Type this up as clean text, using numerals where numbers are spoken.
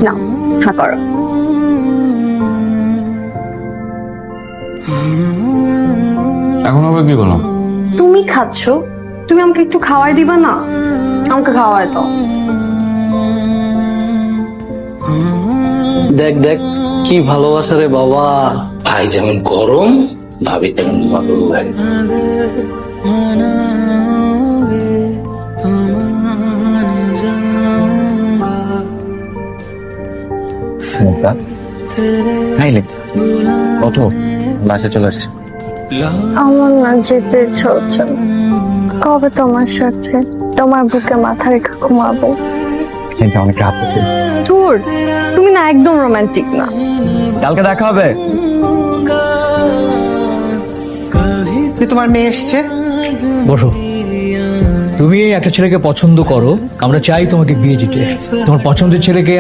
না, হ্যাঁ করো। এখন আবার কি করলাম? তুমি খাচ্ছ, তুমি আমাকে একটু খাওয়াই দিবা না? আমাকে খাওয়াই দাও। দেখ দেখ কি ভালোবাসা রে বাবা। ভাই যেমন গরম, ভাবি তেমন ভালো লাগে। ওঠো, বাসে চলে আসছি। আমার না যেতে ইচ্ছা হচ্ছে না। কবে তোমার সাথে তোমার বুকে মাথা রেখে ঘুমাবো? কিন্তু অনেক রাত হচ্ছে। ধুর, তুমি না একদম রোমান্টিক না। কালকে দেখা হবে। তোমার মেয়ে এসছে। বসো। তুমি একটা ছেলেকে পছন্দ করো, আমরা চাই তোমাকে বিয়ে দিতে। তোমার পছন্দের ছেলেকে